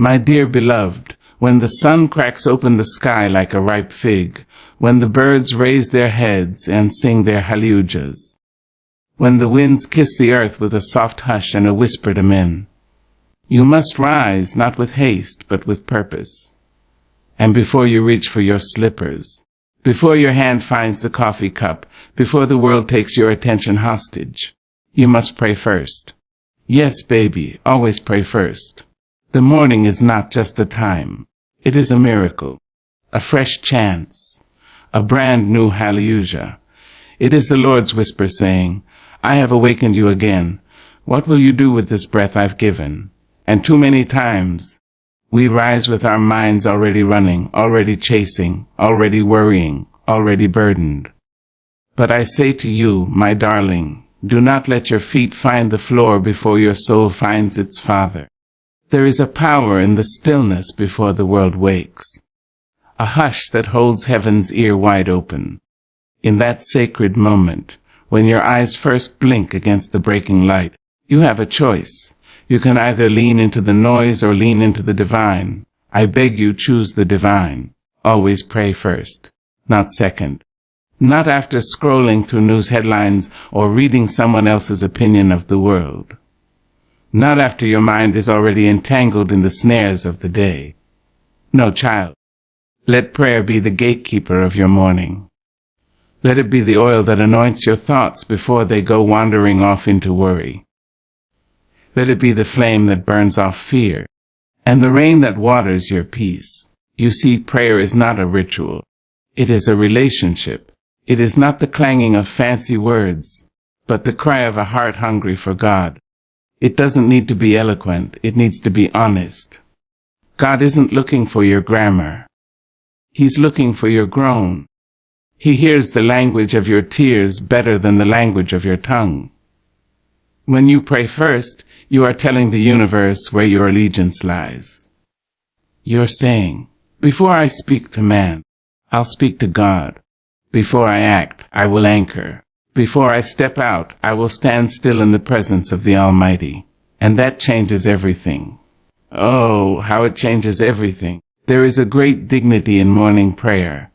My dear beloved, when the sun cracks open the sky like a ripe fig, when the birds raise their heads and sing their hallelujahs, when the winds kiss the earth with a soft hush and a whispered amen, you must rise not with haste but with purpose. And before you reach for your slippers, before your hand finds the coffee cup, before the world takes your attention hostage, you must pray first. Yes, baby, always pray first. The morning is not just a time. It is a miracle, a fresh chance, a brand new hallelujah. It is the Lord's whisper saying, I have awakened you again. What will you do with this breath I've given? And too many times, we rise with our minds already running, already chasing, already worrying, already burdened. But I say to you, my darling, do not let your feet find the floor before your soul finds its Father. There is a power in the stillness before the world wakes, a hush that holds heaven's ear wide open. In that sacred moment, when your eyes first blink against the breaking light, you have a choice. You can either lean into the noise or lean into the divine. I beg you, choose the divine. Always pray first, not second. Not after scrolling through news headlines or reading someone else's opinion of the world. Not after your mind is already entangled in the snares of the day. No, child. Let prayer be the gatekeeper of your morning. Let it be the oil that anoints your thoughts before they go wandering off into worry. Let it be the flame that burns off fear, and the rain that waters your peace. You see, prayer is not a ritual. It is a relationship. It is not the clanging of fancy words, but the cry of a heart hungry for God. It doesn't need to be eloquent. It needs to be honest. God isn't looking for your grammar. He's looking for your groan. He hears the language of your tears better than the language of your tongue. When you pray first, you are telling the universe where your allegiance lies. You're saying, before I speak to man, I'll speak to God. Before I act, I will anchor. Before I step out, I will stand still in the presence of the Almighty. And that changes everything. Oh, how it changes everything. There is a great dignity in morning prayer,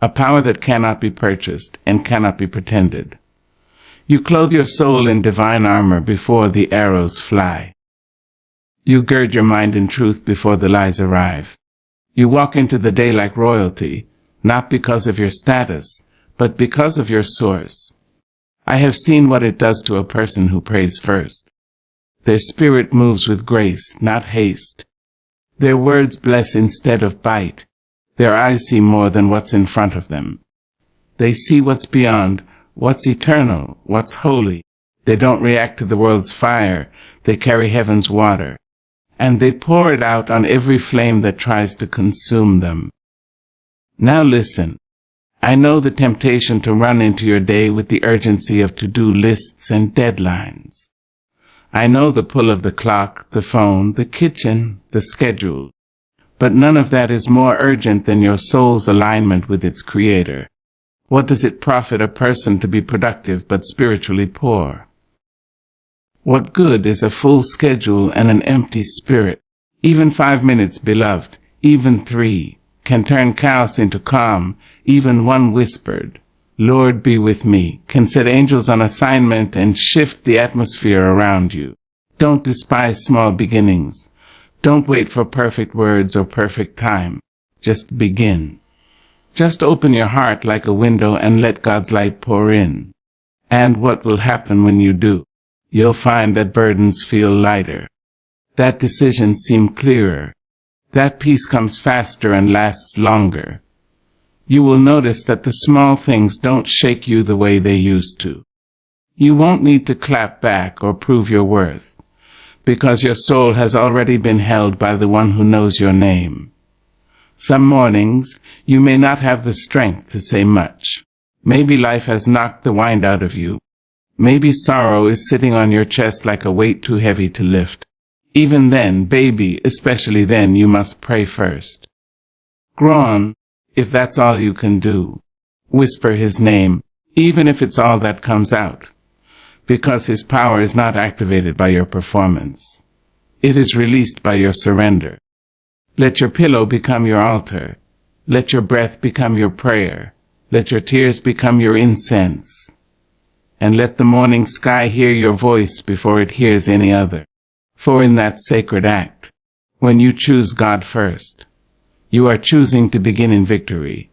a power that cannot be purchased and cannot be pretended. You clothe your soul in divine armor before the arrows fly. You gird your mind in truth before the lies arrive. You walk into the day like royalty, not because of your status, but because of your source. I have seen what it does to a person who prays first. Their spirit moves with grace, not haste. Their words bless instead of bite. Their eyes see more than what's in front of them. They see what's beyond, what's eternal, what's holy. They don't react to the world's fire. They carry heaven's water. And they pour it out on every flame that tries to consume them. Now listen. I know the temptation to run into your day with the urgency of to-do lists and deadlines. I know the pull of the clock, the phone, the kitchen, the schedule. But none of that is more urgent than your soul's alignment with its Creator. What does it profit a person to be productive but spiritually poor? What good is a full schedule and an empty spirit? Even 5 minutes, beloved, even 3, can turn chaos into calm. Even one whispered, Lord be with me, can set angels on assignment and shift the atmosphere around you. Don't despise small beginnings. Don't wait for perfect words or perfect time. Just begin. Just open your heart like a window and let God's light pour in. And what will happen when you do? You'll find that burdens feel lighter. That decisions seem clearer. That peace comes faster and lasts longer. You will notice that the small things don't shake you the way they used to. You won't need to clap back or prove your worth, because your soul has already been held by the one who knows your name. Some mornings, you may not have the strength to say much. Maybe life has knocked the wind out of you. Maybe sorrow is sitting on your chest like a weight too heavy to lift. Even then, baby, especially then, you must pray first. Groan, if that's all you can do. Whisper his name, even if it's all that comes out, because his power is not activated by your performance. It is released by your surrender. Let your pillow become your altar. Let your breath become your prayer. Let your tears become your incense. And let the morning sky hear your voice before it hears any other. For in that sacred act, when you choose God first, you are choosing to begin in victory.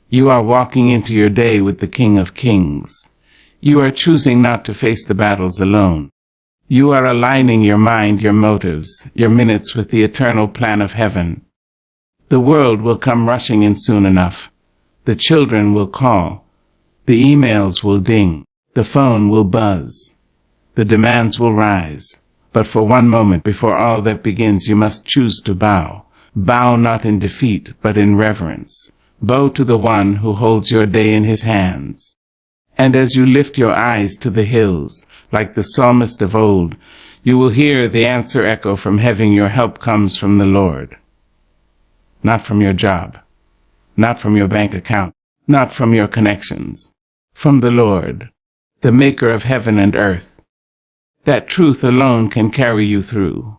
You are walking into your day with the King of Kings. You are choosing not to face the battles alone. You are aligning your mind, your motives, your minutes with the eternal plan of heaven. The world will come rushing in soon enough. The children will call. The emails will ding. The phone will buzz. The demands will rise. But for one moment before all that begins, you must choose to bow. Bow not in defeat, but in reverence. Bow to the one who holds your day in his hands. And as you lift your eyes to the hills, like the psalmist of old, you will hear the answer echo from heaven. Your help comes from the Lord. Not from your job, not from your bank account, not from your connections. From the Lord, the maker of heaven and earth. That truth alone can carry you through.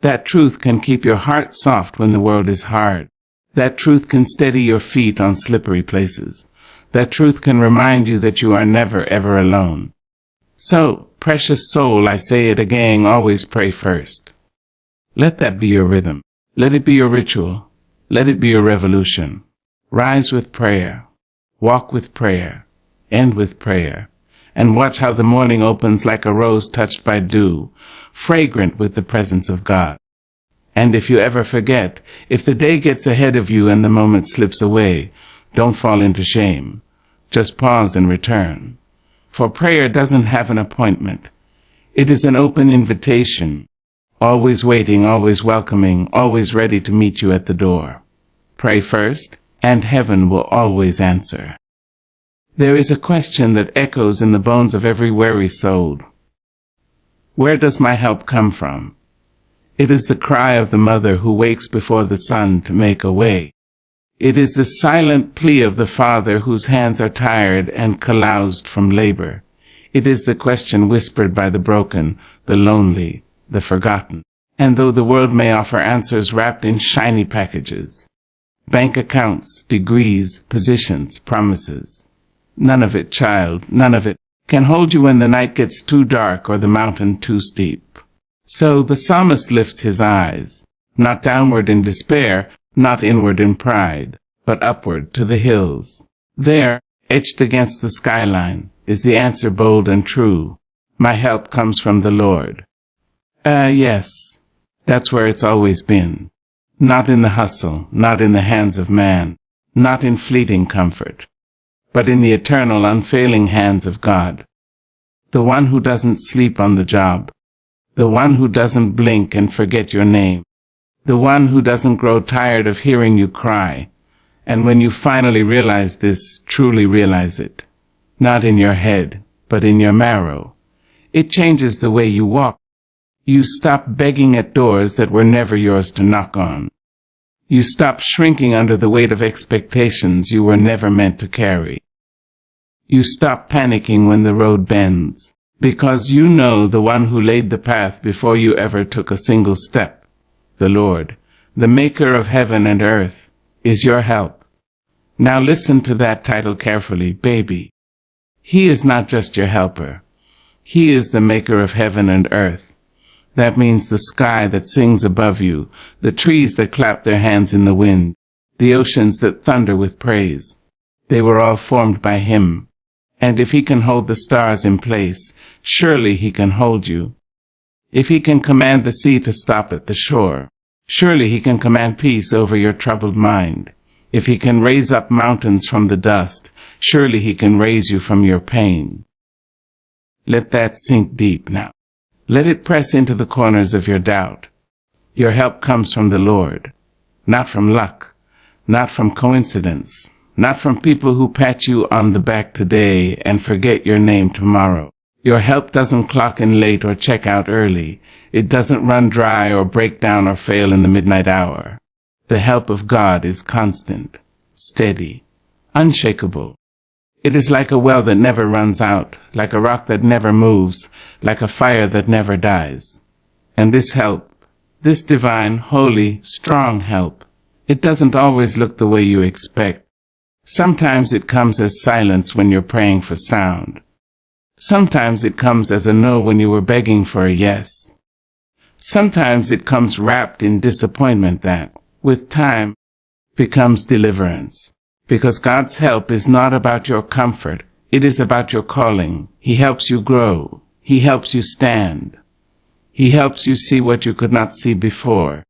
That truth can keep your heart soft when the world is hard. That truth can steady your feet on slippery places. That truth can remind you that you are never ever alone. So, precious soul, I say it again, always pray first. Let that be your rhythm. Let it be your ritual. Let it be your revolution. Rise with prayer. Walk with prayer. End with prayer. And watch how the morning opens like a rose touched by dew, fragrant with the presence of God. And if you ever forget, if the day gets ahead of you and the moment slips away, don't fall into shame. Just pause and return. For prayer doesn't have an appointment. It is an open invitation, always waiting, always welcoming, always ready to meet you at the door. Pray first, and heaven will always answer. There is a question that echoes in the bones of every weary soul. Where does my help come from? It is the cry of the mother who wakes before the sun to make a way. It is the silent plea of the father whose hands are tired and calloused from labor. It is the question whispered by the broken, the lonely, the forgotten. And though the world may offer answers wrapped in shiny packages, bank accounts, degrees, positions, promises, none of it, child, none of it can hold you when the night gets too dark or the mountain too steep. So the psalmist lifts his eyes, not downward in despair, not inward in pride, but upward to the hills. There, etched against the skyline, is the answer bold and true. My help comes from the Lord. Yes, that's where it's always been. Not in the hustle, not in the hands of man, not in fleeting comfort, but in the eternal, unfailing hands of God. The one who doesn't sleep on the job. The one who doesn't blink and forget your name. The one who doesn't grow tired of hearing you cry. And when you finally realize this, truly realize it. Not in your head, but in your marrow. It changes the way you walk. You stop begging at doors that were never yours to knock on. You stop shrinking under the weight of expectations you were never meant to carry. You stop panicking when the road bends, because you know the one who laid the path before you ever took a single step. The Lord, the maker of heaven and earth, is your help. Now listen to that title carefully, baby. He is not just your helper. He is the maker of heaven and earth. That means the sky that sings above you, the trees that clap their hands in the wind, the oceans that thunder with praise. They were all formed by Him. And if He can hold the stars in place, surely He can hold you. If He can command the sea to stop at the shore, surely He can command peace over your troubled mind. If He can raise up mountains from the dust, surely He can raise you from your pain. Let that sink deep now. Let it press into the corners of your doubt. Your help comes from the Lord, not from luck, not from coincidence, not from people who pat you on the back today and forget your name tomorrow. Your help doesn't clock in late or check out early. It doesn't run dry or break down or fail in the midnight hour. The help of God is constant, steady, unshakable. It is like a well that never runs out, like a rock that never moves, like a fire that never dies. And this help, This divine, holy, strong help. It doesn't always look the way you expect. Sometimes it comes as silence when you're praying for sound. Sometimes it comes as a no when you were begging for a yes. Sometimes it comes wrapped in disappointment that, with time, becomes deliverance. Because God's help is not about your comfort, it is about your calling. He helps you grow. He helps you stand. He helps you see what you could not see before.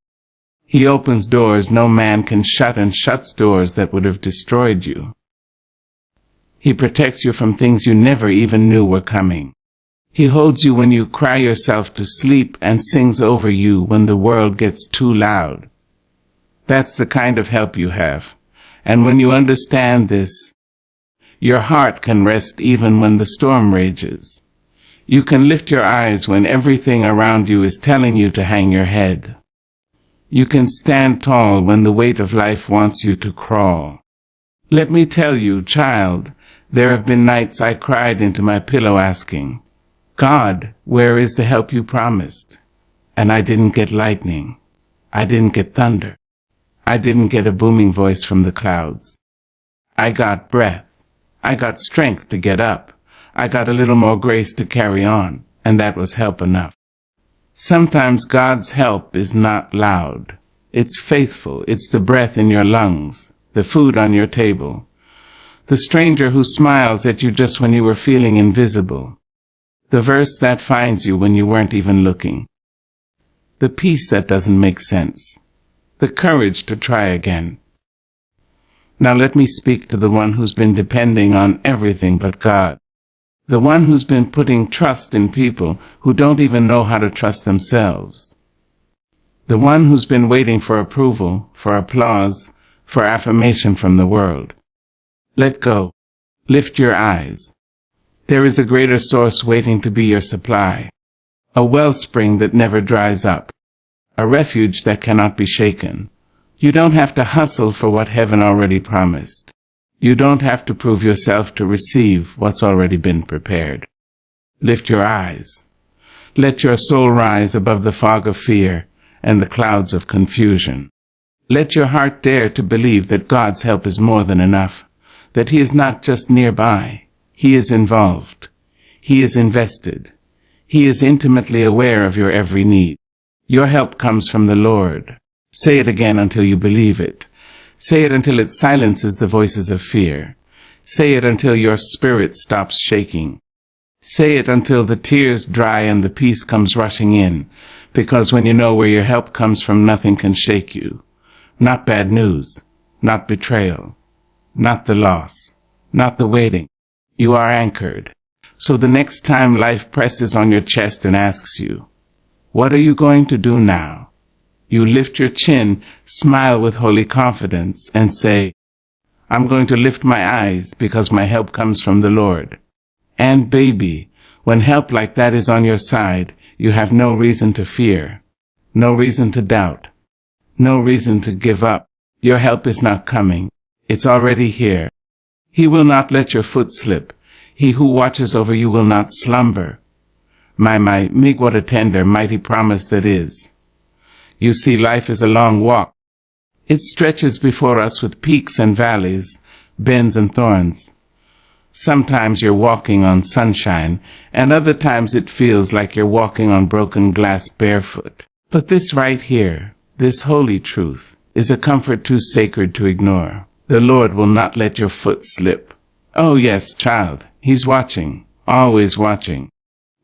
He opens doors no man can shut and shuts doors that would have destroyed you. He protects you from things you never even knew were coming. He holds you when you cry yourself to sleep and sings over you when the world gets too loud. That's the kind of help you have. And when you understand this, your heart can rest even when the storm rages. You can lift your eyes when everything around you is telling you to hang your head. You can stand tall when the weight of life wants you to crawl. Let me tell you, child, there have been nights I cried into my pillow asking, God, where is the help you promised? And I didn't get lightning. I didn't get thunder. I didn't get a booming voice from the clouds. I got breath. I got strength to get up. I got a little more grace to carry on, and that was help enough. Sometimes God's help is not loud. It's faithful. It's the breath in your lungs, the food on your table, the stranger who smiles at you just when you were feeling invisible, the verse that finds you when you weren't even looking, the peace that doesn't make sense, the courage to try again. Now let me speak to the one who's been depending on everything but God. The one who's been putting trust in people who don't even know how to trust themselves. The one who's been waiting for approval, for applause, for affirmation from the world. Let go. Lift your eyes. There is a greater source waiting to be your supply. A wellspring that never dries up. A refuge that cannot be shaken. You don't have to hustle for what heaven already promised. You don't have to prove yourself to receive what's already been prepared. Lift your eyes. Let your soul rise above the fog of fear and the clouds of confusion. Let your heart dare to believe that God's help is more than enough, that He is not just nearby. He is involved. He is invested. He is intimately aware of your every need. Your help comes from the Lord. Say it again until you believe it. Say it until it silences the voices of fear. Say it until your spirit stops shaking. Say it until the tears dry and the peace comes rushing in, because when you know where your help comes from, nothing can shake you. Not bad news, not betrayal, not the loss, not the waiting. You are anchored. So the next time life presses on your chest and asks you, what are you going to do now? You lift your chin, smile with holy confidence, and say, I'm going to lift my eyes because my help comes from the Lord. And baby, when help like that is on your side, you have no reason to fear, no reason to doubt, no reason to give up. Your help is not coming. It's already here. He will not let your foot slip. He who watches over you will not slumber. My, mig, what a tender, mighty promise that is. You see, life is a long walk. It stretches before us with peaks and valleys, bends and thorns. Sometimes you're walking on sunshine, and other times it feels like you're walking on broken glass barefoot. But this right here, this holy truth, is a comfort too sacred to ignore. The Lord will not let your foot slip. Oh yes, child, He's watching, always watching.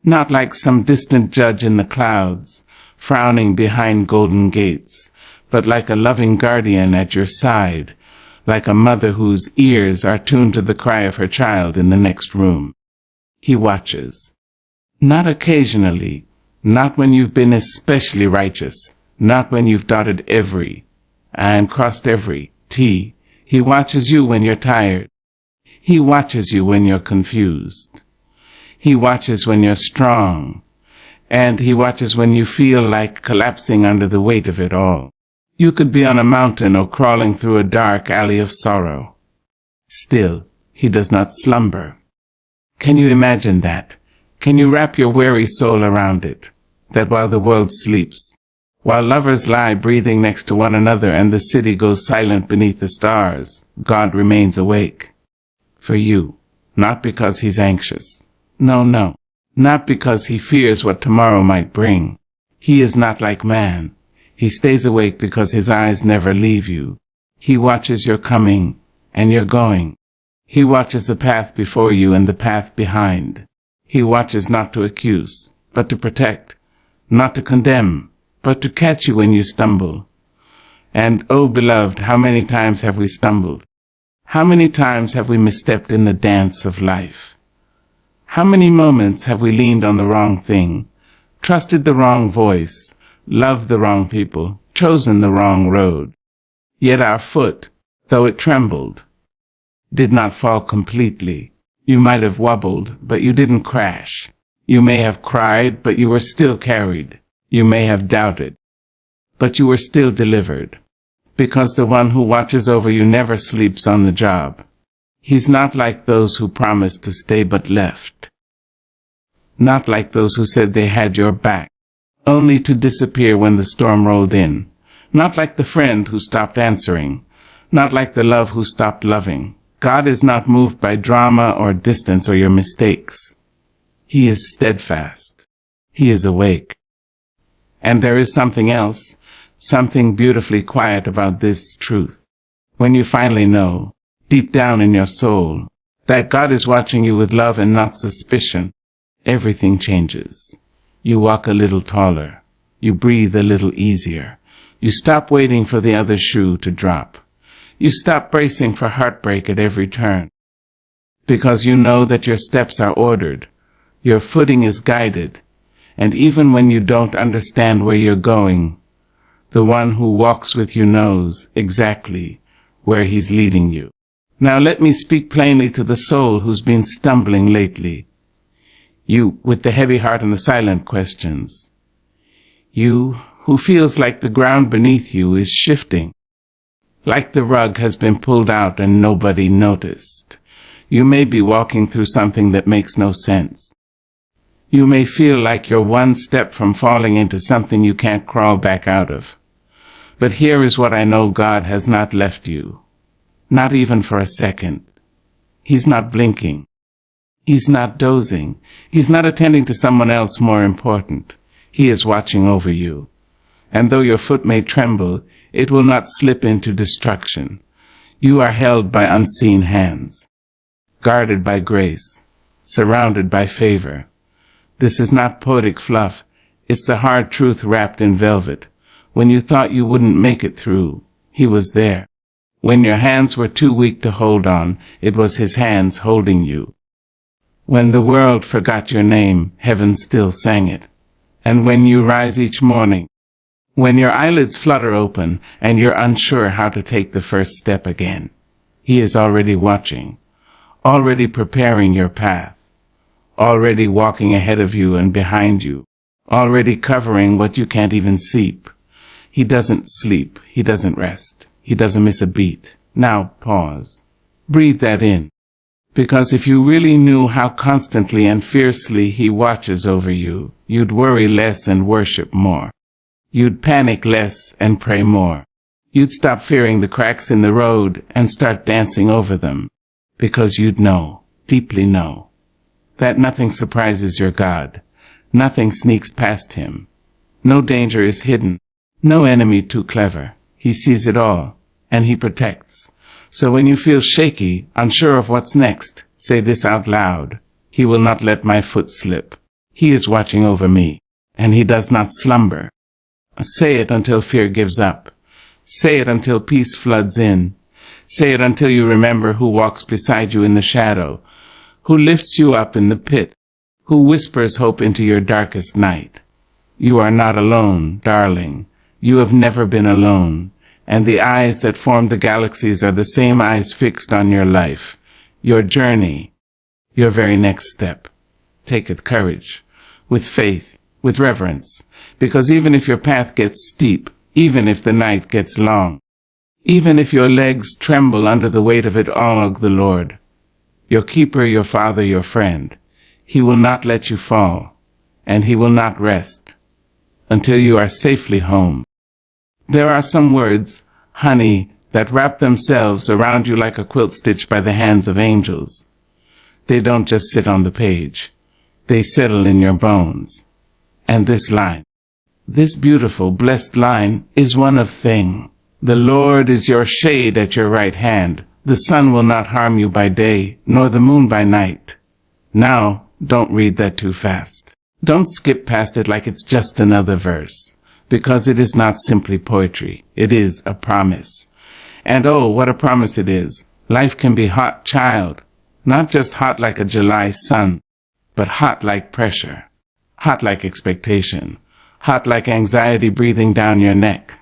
Not like some distant judge in the clouds, frowning behind golden gates, but like a loving guardian at your side, like a mother whose ears are tuned to the cry of her child in the next room. He watches. Not occasionally, not when you've been especially righteous, not when you've dotted every and crossed every T. He watches you when you're tired. He watches you when you're confused. He watches when you're strong. And He watches when you feel like collapsing under the weight of it all. You could be on a mountain or crawling through a dark alley of sorrow. Still, He does not slumber. Can you imagine that? Can you wrap your weary soul around it? That while the world sleeps, While lovers lie breathing next to one another and the city goes silent beneath the stars, God remains awake. For you. Not because he's anxious. No. Not because he fears what tomorrow might bring. He is not like man. He stays awake because his eyes never leave you. He watches your coming and your going. He watches the path before you and the path behind. He watches not to accuse, but to protect, not to condemn, but to catch you when you stumble. And, oh beloved, how many times have we stumbled? How many times have we misstepped in the dance of life? How many moments have we leaned on the wrong thing, trusted the wrong voice, loved the wrong people, chosen the wrong road? Yet our foot, though it trembled, did not fall completely. You might have wobbled, but you didn't crash. You may have cried, but you were still carried. You may have doubted, but you were still delivered. Because the one who watches over you never sleeps on the job. He's not like those who promised to stay but left. Not like those who said they had your back, only to disappear when the storm rolled in. Not like the friend who stopped answering. Not like the love who stopped loving. God is not moved by drama or distance or your mistakes. He is steadfast. He is awake. And there is something else, something beautifully quiet about this truth. When you finally know, deep down in your soul, that God is watching you with love and not suspicion, everything changes. You walk a little taller. You breathe a little easier. You stop waiting for the other shoe to drop. You stop bracing for heartbreak at every turn. Because you know that your steps are ordered. Your footing is guided. And even when you don't understand where you're going, the one who walks with you knows exactly where he's leading you. Now let me speak plainly to the soul who's been stumbling lately. You with the heavy heart and the silent questions. You who feels like the ground beneath you is shifting. Like the rug has been pulled out and nobody noticed. You may be walking through something that makes no sense. You may feel like you're one step from falling into something you can't crawl back out of. But here is what I know: God has not left you. Not even for a second. He's not blinking. He's not dozing. He's not attending to someone else more important. He is watching over you. And though your foot may tremble, it will not slip into destruction. You are held by unseen hands, guarded by grace, surrounded by favor. This is not poetic fluff. It's the hard truth wrapped in velvet. When you thought you wouldn't make it through, he was there. When your hands were too weak to hold on, it was his hands holding you. When the world forgot your name, heaven still sang it. And when you rise each morning, when your eyelids flutter open and you're unsure how to take the first step again, he is already watching, already preparing your path, already walking ahead of you and behind you, already covering what you can't even see. He doesn't sleep, he doesn't rest, he doesn't miss a beat. Now pause. Breathe that in. Because if you really knew how constantly and fiercely he watches over you, you'd worry less and worship more. You'd panic less and pray more. You'd stop fearing the cracks in the road and start dancing over them. Because you'd know, deeply know, that nothing surprises your God. Nothing sneaks past him. No danger is hidden. No enemy too clever. He sees it all, and he protects. So when you feel shaky, unsure of what's next, say this out loud: He will not let my foot slip. He is watching over me, and he does not slumber. Say it until fear gives up. Say it until peace floods in. Say it until you remember who walks beside you in the shadow, who lifts you up in the pit, who whispers hope into your darkest night. You are not alone, darling. You have never been alone. And the eyes that form the galaxies are the same eyes fixed on your life, your journey, your very next step. Take with courage, with faith, with reverence, because even if your path gets steep, even if the night gets long, even if your legs tremble under the weight of it all, the Lord, your keeper, your father, your friend, he will not let you fall, and he will not rest until you are safely home. There are some words, honey, that wrap themselves around you like a quilt stitched by the hands of angels. They don't just sit on the page. They settle in your bones. And this line, this beautiful, blessed line, is one of thing. The Lord is your shade at your right hand. The sun will not harm you by day, nor the moon by night. Now, don't read that too fast. Don't skip past it like it's just another verse, because it is not simply poetry. It is a promise. And oh, what a promise it is. Life can be hot, child. Not just hot like a July sun, but hot like pressure. Hot like expectation. Hot like anxiety breathing down your neck.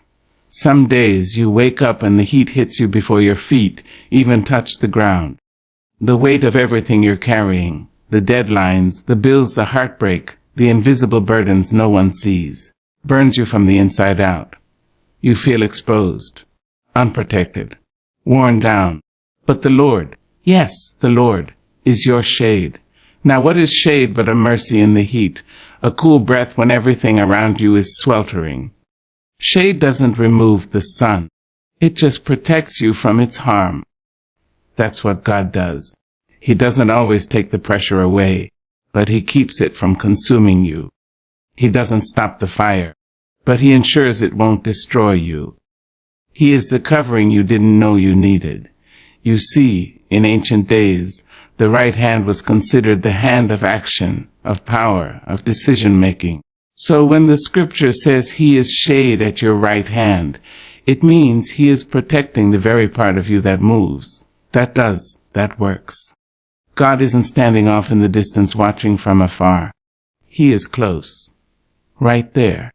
Some days you wake up and the heat hits you before your feet even touch the ground. The weight of everything you're carrying, the deadlines, the bills, the heartbreak, the invisible burdens no one sees, burns you from the inside out. You feel exposed, unprotected, worn down. But the Lord, yes, the Lord, is your shade. Now what is shade but a mercy in the heat, a cool breath when everything around you is sweltering? Shade doesn't remove the sun. It just protects you from its harm. That's what God does. He doesn't always take the pressure away, but He keeps it from consuming you. He doesn't stop the fire, but He ensures it won't destroy you. He is the covering you didn't know you needed. You see, in ancient days, the right hand was considered the hand of action, of power, of decision-making. So when the scripture says He is shade at your right hand, it means He is protecting the very part of you that moves, that works. God isn't standing off in the distance watching from afar. He is close, right there,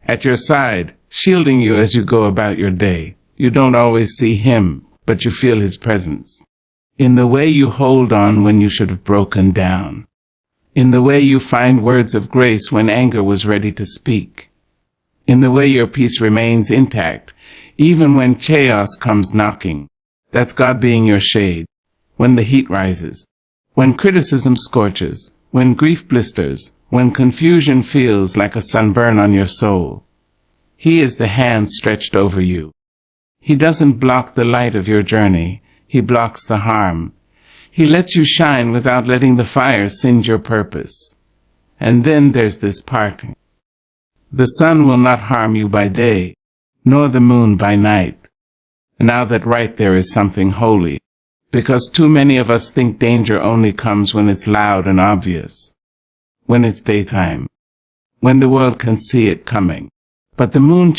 at your side, shielding you as you go about your day. You don't always see Him, but you feel His presence. In the way you hold on when you should have broken down. In the way you find words of grace when anger was ready to speak. In the way your peace remains intact, even when chaos comes knocking. That's God being your shade. When the heat rises, when criticism scorches, when grief blisters, when confusion feels like a sunburn on your soul. He is the hand stretched over you. He doesn't block the light of your journey. He blocks the harm. He lets you shine without letting the fire singe your purpose. And then there's this part. The sun will not harm you by day, nor the moon by night. Now that right there is something holy, because too many of us think danger only comes when it's loud and obvious, when it's daytime, when the world can see it coming. But the moon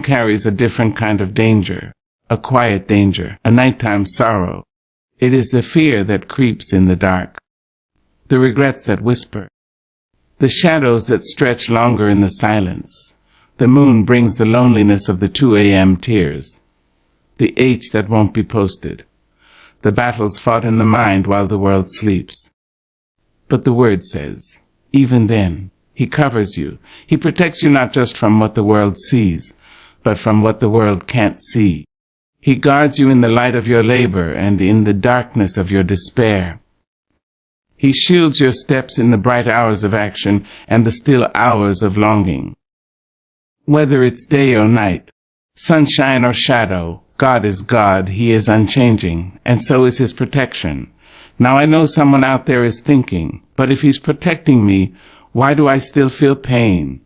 carries a different kind of danger, a quiet danger, a nighttime sorrow. It is the fear that creeps in the dark, the regrets that whisper, the shadows that stretch longer in the silence. The moon brings the loneliness of the 2 a.m. tears, the H that won't be posted, the battles fought in the mind while the world sleeps. But the Word says, even then, He covers you. He protects you not just from what the world sees, but from what the world can't see. He guards you in the light of your labor and in the darkness of your despair. He shields your steps in the bright hours of action and the still hours of longing. Whether it's day or night, sunshine or shadow, God is God. He is unchanging, and so is His protection. Now I know someone out there is thinking, but if He's protecting me, why do I still feel pain?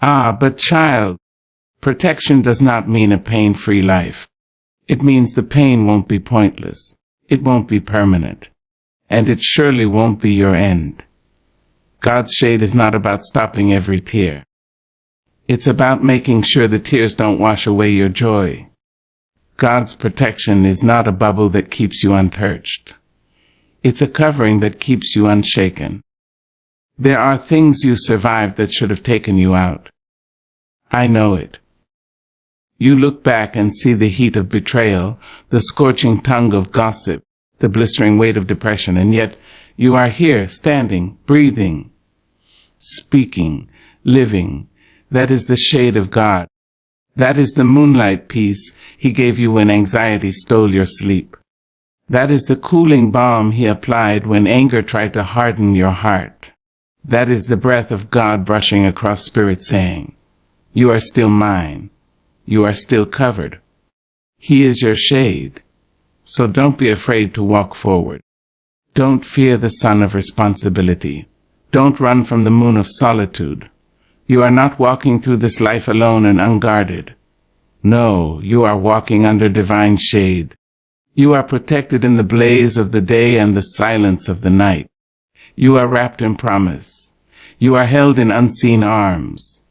But child, protection does not mean a pain-free life. It means the pain won't be pointless. It won't be permanent. And it surely won't be your end. God's shade is not about stopping every tear. It's about making sure the tears don't wash away your joy. God's protection is not a bubble that keeps you untouched. It's a covering that keeps you unshaken. There are things you survived that should have taken you out. I know it. You look back and see the heat of betrayal, the scorching tongue of gossip, the blistering weight of depression, and yet you are here, standing, breathing, speaking, living. That is the shade of God. That is the moonlight peace He gave you when anxiety stole your sleep. That is the cooling balm He applied when anger tried to harden your heart. That is the breath of God brushing across spirit saying, "You are still mine. You are still covered. He is your shade. So don't be afraid to walk forward. Don't fear the sun of responsibility. Don't run from the moon of solitude. You are not walking through this life alone and unguarded. No, you are walking under divine shade. You are protected in the blaze of the day and the silence of the night. You are wrapped in promise. You are held in unseen arms.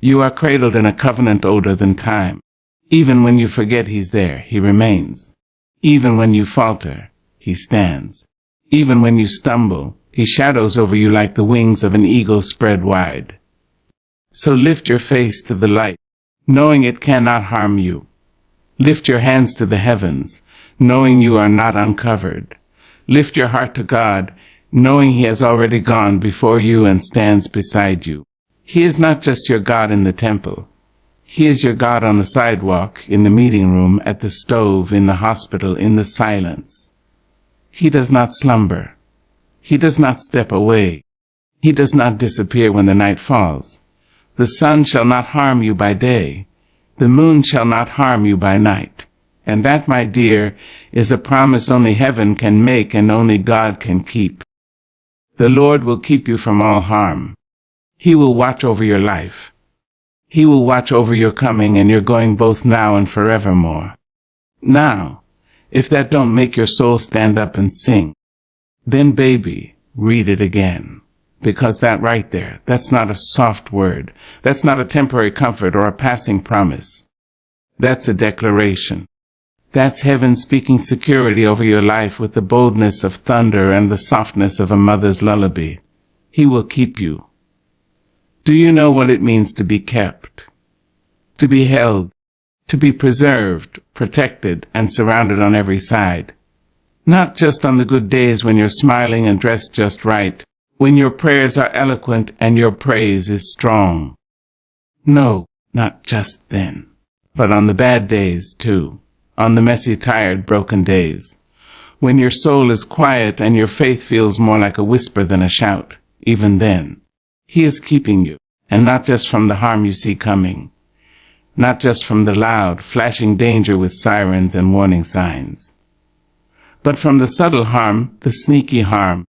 You are cradled in a covenant older than time. Even when you forget He's there, He remains. Even when you falter, He stands. Even when you stumble, He shadows over you like the wings of an eagle spread wide. So lift your face to the light, knowing it cannot harm you. Lift your hands to the heavens, knowing you are not uncovered. Lift your heart to God, knowing He has already gone before you and stands beside you. He is not just your God in the temple. He is your God on the sidewalk, in the meeting room, at the stove, in the hospital, in the silence. He does not slumber. He does not step away. He does not disappear when the night falls. The sun shall not harm you by day. The moon shall not harm you by night. And that, my dear, is a promise only heaven can make and only God can keep. The Lord will keep you from all harm. He will watch over your life. He will watch over your coming and your going both now and forevermore. Now, if that don't make your soul stand up and sing, then baby, read it again. Because that right there, that's not a soft word. That's not a temporary comfort or a passing promise. That's a declaration. That's heaven speaking security over your life with the boldness of thunder and the softness of a mother's lullaby. He will keep you. Do you know what it means to be kept? To be held, to be preserved, protected, and surrounded on every side. Not just on the good days when you're smiling and dressed just right, when your prayers are eloquent and your praise is strong. No, not just then, but on the bad days too, on the messy, tired, broken days, when your soul is quiet and your faith feels more like a whisper than a shout. Even then, He is keeping you, and not just from the harm you see coming, not just from the loud, flashing danger with sirens and warning signs, but from the subtle harm, the sneaky harm,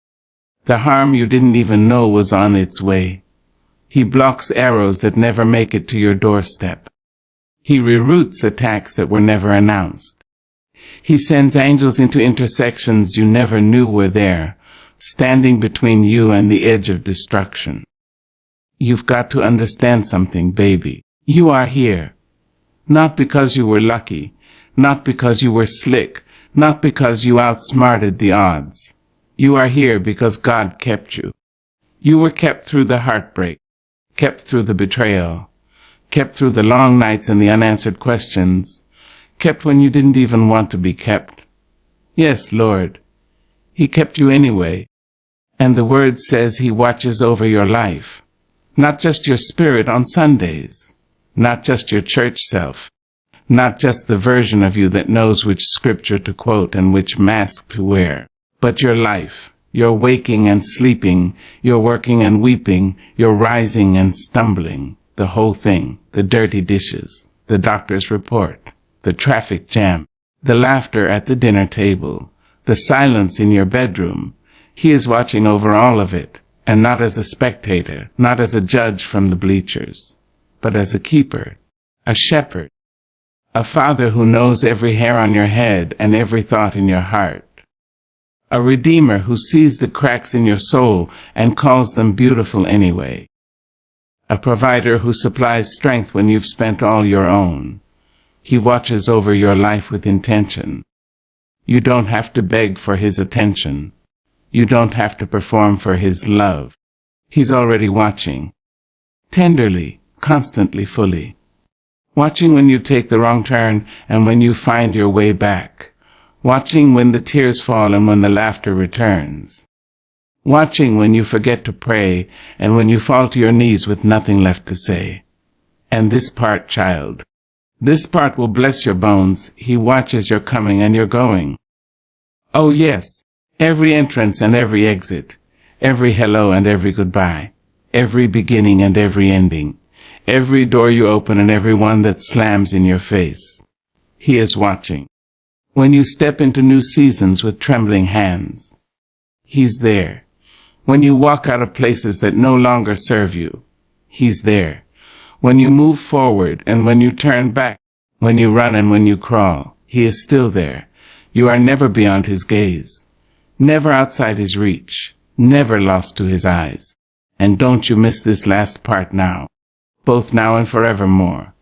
the harm you didn't even know was on its way. He blocks arrows that never make it to your doorstep. He reroutes attacks that were never announced. He sends angels into intersections you never knew were there, standing between you and the edge of destruction. You've got to understand something, baby. You are here. Not because you were lucky, not because you were slick, not because you outsmarted the odds. You are here because God kept you. You were kept through the heartbreak, kept through the betrayal, kept through the long nights and the unanswered questions, kept when you didn't even want to be kept. Yes, Lord, He kept you anyway. And the Word says He watches over your life, not just your spirit on Sundays, not just your church self, not just the version of you that knows which scripture to quote and which mask to wear, but your life, your waking and sleeping, your working and weeping, your rising and stumbling, the whole thing, the dirty dishes, the doctor's report, the traffic jam, the laughter at the dinner table, the silence in your bedroom. He is watching over all of it, and not as a spectator, not as a judge from the bleachers, but as a keeper, a shepherd, a father who knows every hair on your head and every thought in your heart. A redeemer who sees the cracks in your soul and calls them beautiful anyway. A provider who supplies strength when you've spent all your own. He watches over your life with intention. You don't have to beg for His attention. You don't have to perform for His love. He's already watching. Tenderly, constantly, fully. Watching when you take the wrong turn and when you find your way back. Watching when the tears fall and when the laughter returns. Watching when you forget to pray and when you fall to your knees with nothing left to say. And this part, child, this part will bless your bones. He watches your coming and your going. Oh yes, every entrance and every exit, every hello and every goodbye, every beginning and every ending, every door you open and every one that slams in your face. He is watching. When you step into new seasons with trembling hands, He's there. When you walk out of places that no longer serve you, He's there. When you move forward and when you turn back, when you run and when you crawl, He is still there. You are never beyond His gaze, never outside His reach, never lost to His eyes. And don't you miss this last part now, both now and forevermore,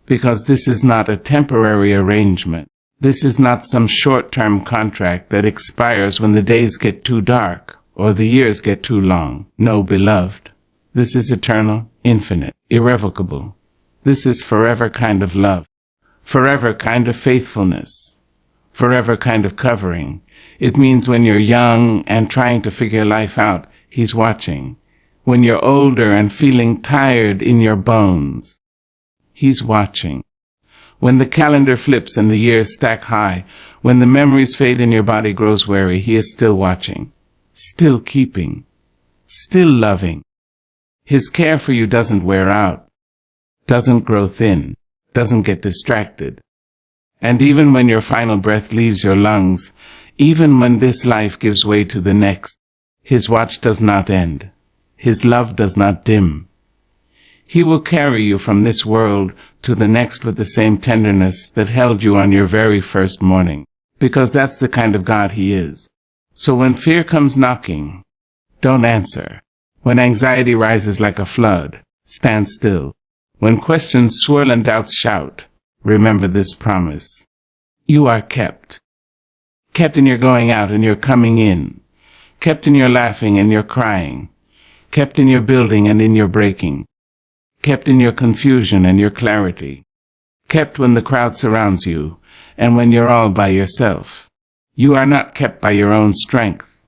because this is not a temporary arrangement. This is not some short-term contract that expires when the days get too dark or the years get too long. No, beloved, this is eternal, infinite, irrevocable. This is forever kind of love, forever kind of faithfulness, forever kind of covering. It means when you're young and trying to figure life out, He's watching. When you're older and feeling tired in your bones, He's watching. When the calendar flips and the years stack high, when the memories fade and your body grows weary, He is still watching, still keeping, still loving. His care for you doesn't wear out, doesn't grow thin, doesn't get distracted. And even when your final breath leaves your lungs, even when this life gives way to the next, His watch does not end. His love does not dim. He will carry you from this world to the next with the same tenderness that held you on your very first morning, because that's the kind of God He is. So when fear comes knocking, don't answer. When anxiety rises like a flood, stand still. When questions swirl and doubts shout, remember this promise. You are kept. Kept in your going out and your coming in. Kept in your laughing and your crying. Kept in your building and in your breaking. Kept in your confusion and your clarity. Kept when the crowd surrounds you and when you're all by yourself. You are not kept by your own strength.